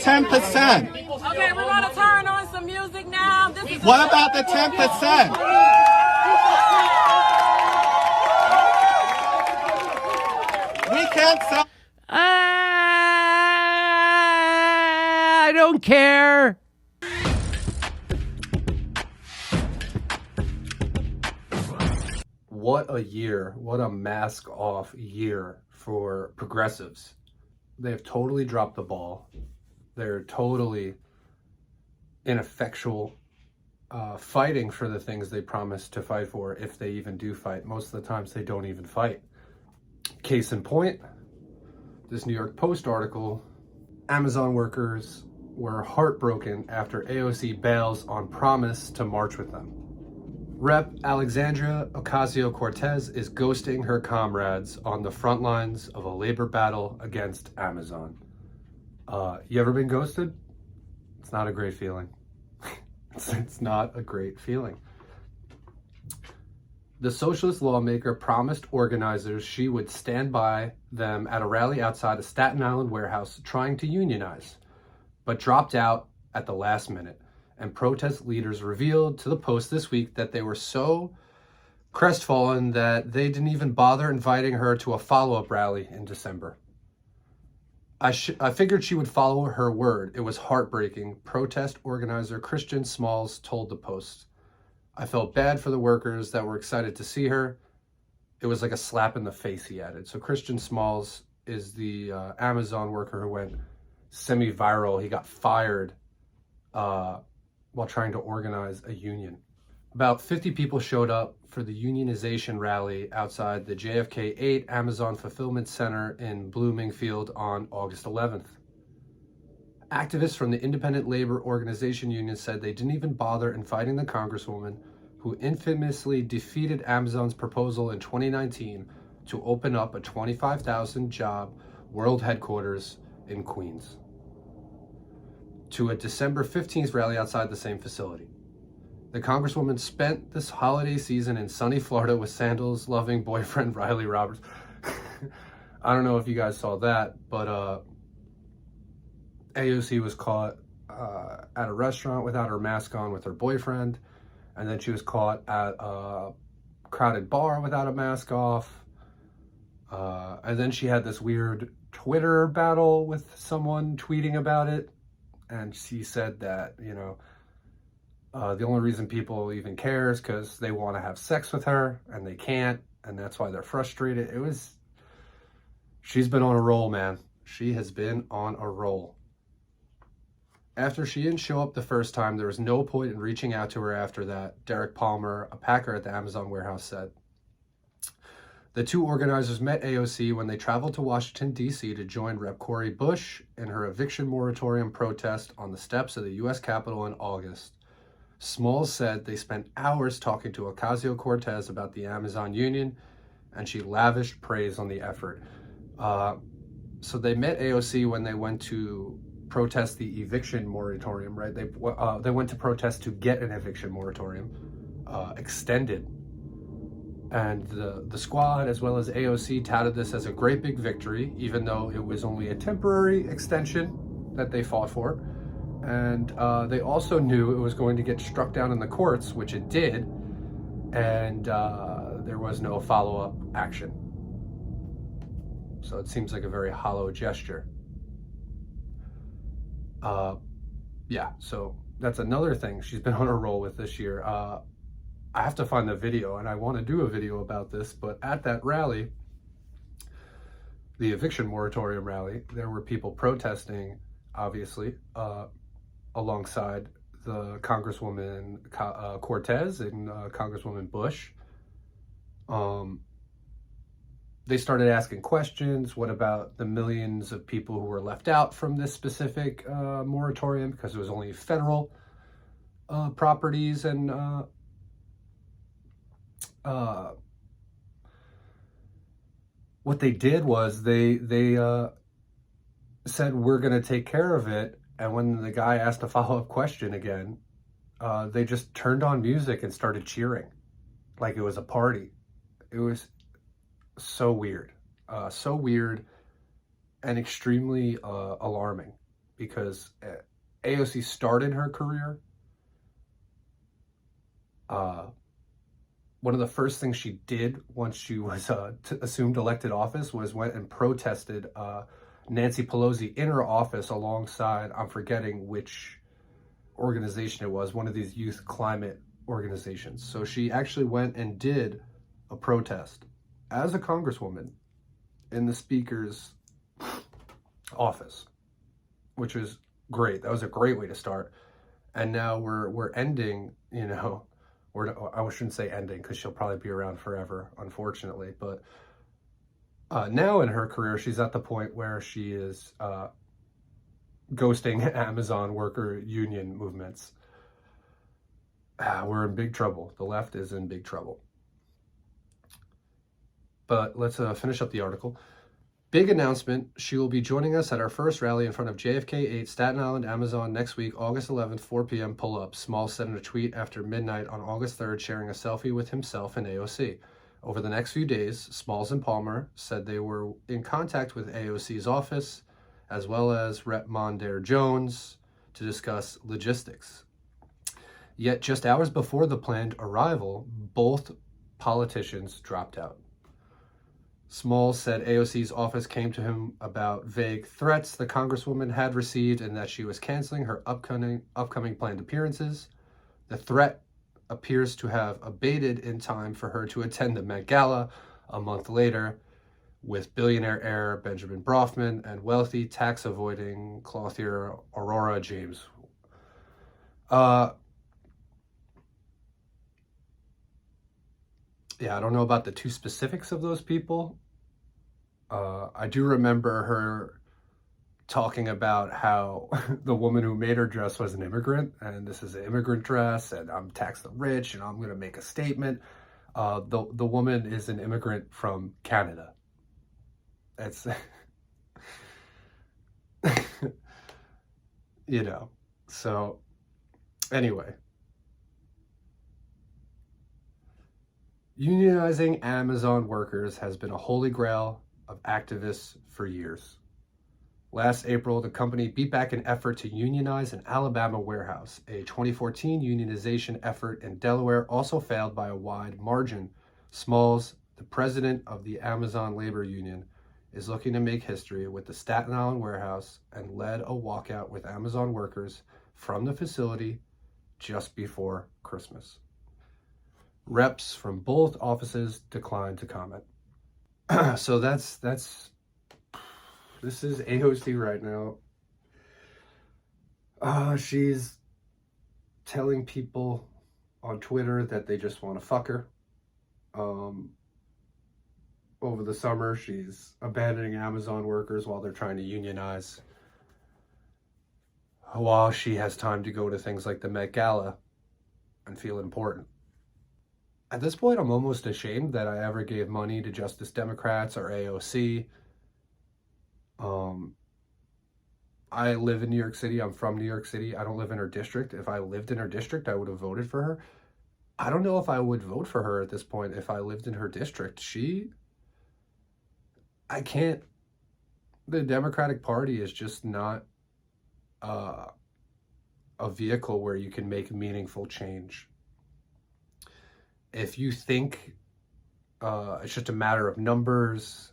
10%. Okay, we're going to turn on some music now. This is What about the 10%? We can't sell. I don't care. What a year. What a mask off year for progressives. They have totally dropped the ball. They're totally ineffectual, fighting for the things they promised to fight for, if they even do fight. Most of the times they don't even fight. Case in point, this New York Post article, Amazon workers were heartbroken after AOC bails on promise to march with them. Rep. Alexandria Ocasio-Cortez is ghosting her comrades on the front lines of a labor battle against Amazon. You ever been ghosted? It's not a great feeling. It's not a great feeling. The socialist lawmaker promised organizers she would stand by them at a rally outside a Staten Island warehouse trying to unionize, but dropped out at the last minute. And protest leaders revealed to the Post this week that they were so crestfallen that they didn't even bother inviting her to a follow-up rally in December. I figured she would follow her word. It was heartbreaking, protest organizer Christian Smalls told the Post. I felt bad for the workers that were excited to see her. It was like a slap in the face, he added. So Christian Smalls is the Amazon worker who went semi-viral. He got fired while trying to organize a union. About 50 people showed up for the unionization rally outside the JFK 8 Amazon Fulfillment Center in Bloomingfield on August 11th. Activists from the Independent Labor Organization Union said they didn't even bother inviting the congresswoman who infamously defeated Amazon's proposal in 2019 to open up a 25,000 job world headquarters in Queens, to a December 15th rally outside the same facility. The congresswoman spent this holiday season in sunny Florida with sandals-loving boyfriend Riley Roberts. I don't know if you guys saw that, but AOC was caught at a restaurant without her mask on with her boyfriend, and then she was caught at a crowded bar without a mask off, and then she had this weird Twitter battle with someone tweeting about it. And she said that, the only reason people even care is because they want to have sex with her and they can't, and that's why they're frustrated. She's been on a roll, man. She has been on a roll. After she didn't show up the first time, there was no point in reaching out to her after that, Derek Palmer, a packer at the Amazon warehouse, said. The two organizers met AOC when they traveled to Washington, D.C. to join Rep. Cori Bush in her eviction moratorium protest on the steps of the U.S. Capitol in August. Smalls said they spent hours talking to Ocasio-Cortez about the Amazon union, and she lavished praise on the effort. So they met AOC when they went to protest the eviction moratorium, right? They went to protest to get an eviction moratorium extended. And the squad, as well as AOC, touted this as a great big victory, even though it was only a temporary extension that they fought for. And they also knew it was going to get struck down in the courts, which it did, and there was no follow-up action. So it seems like a very hollow gesture. Yeah, so that's another thing she's been on a roll with this year. I have to find the video, and I want to do a video about this, but at that rally, the eviction moratorium rally, there were people protesting, obviously, alongside the Congresswoman Cortez and Congresswoman Bush. They started asking questions. What about the millions of people who were left out from this specific moratorium because it was only federal properties and what they did was they said, we're going to take care of it. And when the guy asked a follow-up question again, they just turned on music and started cheering like it was a party. It was so weird and extremely alarming, because AOC started her career. One of the first things she did once she was assumed elected office was went and protested Nancy Pelosi in her office alongside, I'm forgetting which organization it was, one of these youth climate organizations. So she actually went and did a protest as a congresswoman in the speaker's office, which was great. That was a great way to start. And now we're ending, you know, I shouldn't say ending because she'll probably be around forever, unfortunately. But now in her career, she's at the point where she is ghosting Amazon worker union movements. We're in big trouble. The left is in big trouble. But let's finish up the article. Big announcement. She will be joining us at our first rally in front of JFK 8 Staten Island Amazon next week, August 11th, 4 p.m. Pull up. Smalls said in a tweet after midnight on August 3rd, sharing a selfie with himself and AOC. Over the next few days, Smalls and Palmer said they were in contact with AOC's office, as well as Rep. Mondaire Jones, to discuss logistics. Yet just hours before the planned arrival, both politicians dropped out. Smalls said AOC's office came to him about vague threats the Congresswoman had received and that she was canceling her upcoming planned appearances. The threat appears to have abated in time for her to attend the Met Gala a month later with billionaire heir Benjamin Brofman and wealthy tax-avoiding clothier Aurora James. Yeah, I don't know about the two specifics of those people. I do remember her talking about how the woman who made her dress was an immigrant, and this is an immigrant dress, and I'm tax the rich, and I'm going to make a statement. The woman is an immigrant from Canada. It's, you know, so anyway. Unionizing Amazon workers has been a holy grail of activists for years. Last April, the company beat back an effort to unionize an Alabama warehouse. A 2014 unionization effort in Delaware also failed by a wide margin. Smalls, the president of the Amazon Labor Union, is looking to make history with the Staten Island warehouse and led a walkout with Amazon workers from the facility just before Christmas. Reps from both offices declined to comment. So this is AOC right now. She's telling people on Twitter that they just want to fuck her. Over the summer, she's abandoning Amazon workers while they're trying to unionize, while she has time to go to things like the Met Gala and feel important. At this point, I'm almost ashamed that I ever gave money to Justice Democrats or AOC. I live in New York City. I'm from New York City. I don't live in her district. If I lived in her district, I would have voted for her. I don't know if I would vote for her at this point if I lived in her district. I can't. The Democratic Party is just not a vehicle where you can make meaningful change. If you think it's just a matter of numbers,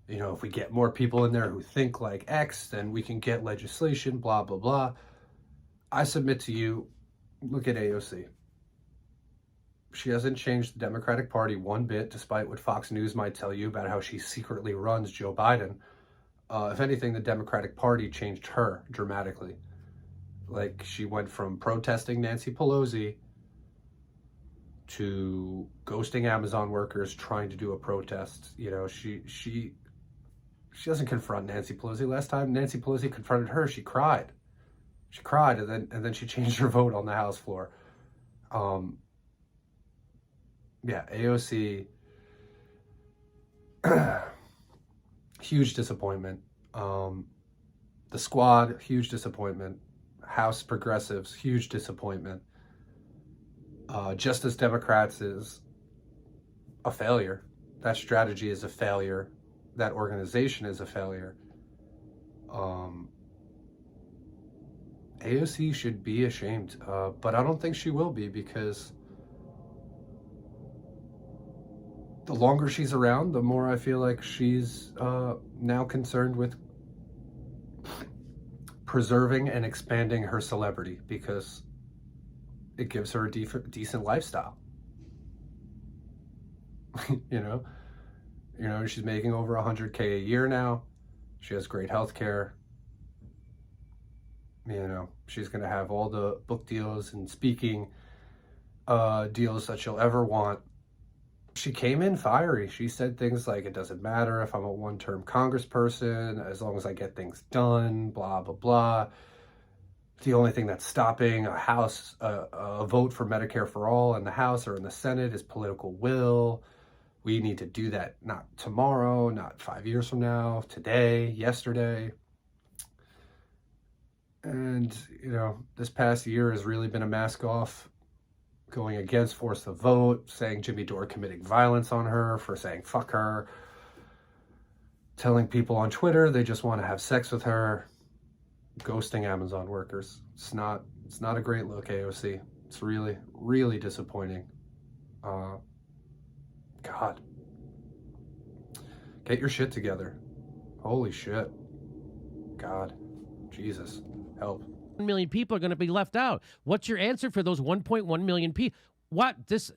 you know, if we get more people in there who think like X, then we can get legislation, blah, blah, blah. I submit to you, look at AOC. She hasn't changed the Democratic Party one bit, despite what Fox News might tell you about how she secretly runs Joe Biden. If anything, the Democratic Party changed her dramatically. Like, she went from protesting Nancy Pelosi to ghosting Amazon workers trying to do a protest. You know, she doesn't confront Nancy Pelosi. Last time Nancy Pelosi confronted her, she cried. She cried, and then she changed her vote on the House floor. Yeah, AOC, huge disappointment. The Squad, huge disappointment. House Progressives, huge disappointment. Justice Democrats is a failure. That strategy is a failure. That organization is a failure. AOC should be ashamed, but I don't think she will be, because the longer she's around, the more I feel like she's now concerned with preserving and expanding her celebrity, because it gives her a decent lifestyle. you know, she's making over $100K a year now. She has great health care. You know, she's going to have all the book deals and speaking deals that she'll ever want. She came in fiery. She said things like, it doesn't matter if I'm a one-term congressperson, as long as I get things done, blah, blah, blah. The only thing that's stopping a vote for Medicare for all in the House or in the Senate is political will. We need to do that not tomorrow, not 5 years from now, today, yesterday. And, you know, this past year has really been a mask off, going against force the vote, saying Jimmy Dore committing violence on her for saying fuck her, telling people on Twitter they just want to have sex with her, ghosting Amazon workers. It's not a great look, AOC. It's really, really disappointing. God. Get your shit together. Holy shit. God. Jesus. Help. 1 million people are going to be left out. What's your answer for those 1.1 million people? What this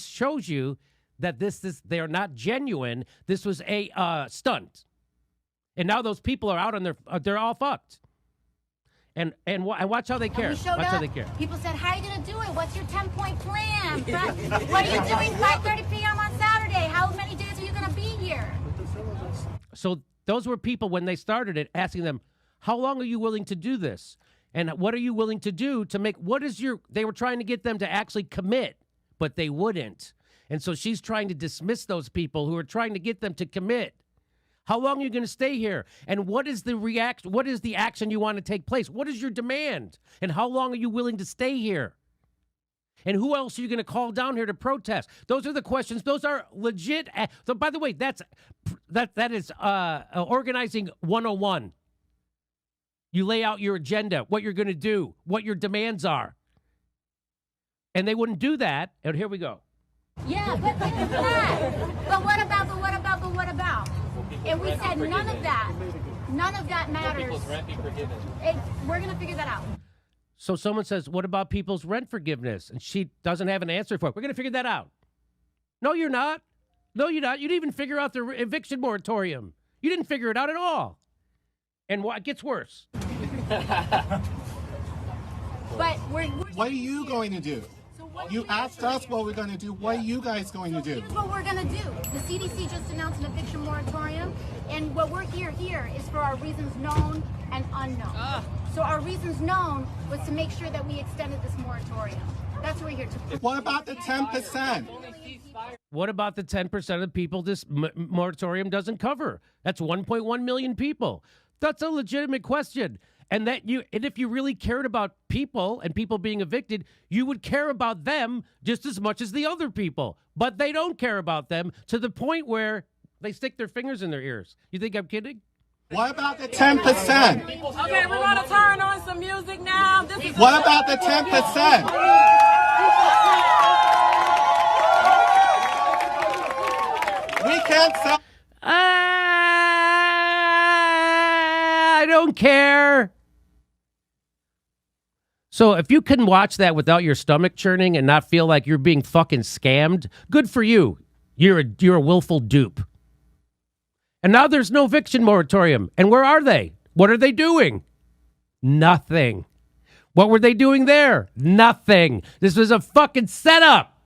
shows you that they are not genuine. This was a stunt, and now those people are out on they're all fucked. And watch how they care. Watch how they care. People said, "How are you going to do it? What's your 10-point plan? What are you doing 5:30 p.m. on Saturday? How many days are you going to be here?" So those were people, when they started it, asking them, how long are you willing to do this? And what are you willing to do to make, they were trying to get them to actually commit, but they wouldn't. And so she's trying to dismiss those people who are trying to get them to commit. How long are you going to stay here? And what is the reaction? What is the action you want to take place? What is your demand? And how long are you willing to stay here? And who else are you going to call down here to protest? Those are the questions. Those are legit. So, by the way, that is organizing 101. You lay out your agenda, what you're going to do, what your demands are. And they wouldn't do that. And here we go. Yeah, but look at that. But what about? And we said none of that matters. We're going to figure that out. So someone says, what about people's rent forgiveness? And she doesn't have an answer for it. We're going to figure that out. No, you're not. No, you're not. You didn't even figure out the eviction moratorium. You didn't figure it out at all. And it gets worse. But What are you going to do? You asked us what we're going to do. What are you guys going to do? Here's what we're going to do. The CDC just announced an eviction moratorium, and what we're here is for our reasons known and unknown. So our reasons known was to make sure that we extended this moratorium. That's what we're here to. What about the 10%? What about the 10% of people this moratorium doesn't cover? That's 1.1 million people. That's a legitimate question. And if you really cared about people and people being evicted, you would care about them just as much as the other people. But they don't care about them to the point where they stick their fingers in their ears. You think I'm kidding? What about the 10%? Okay, we're going to turn on some music now. What about the 10%? We can't sell. I don't care. So if you can watch that without your stomach churning and not feel like you're being fucking scammed, good for you. You're a willful dupe. And now there's no eviction moratorium. And where are they? What are they doing? Nothing. What were they doing there? Nothing. This was a fucking setup.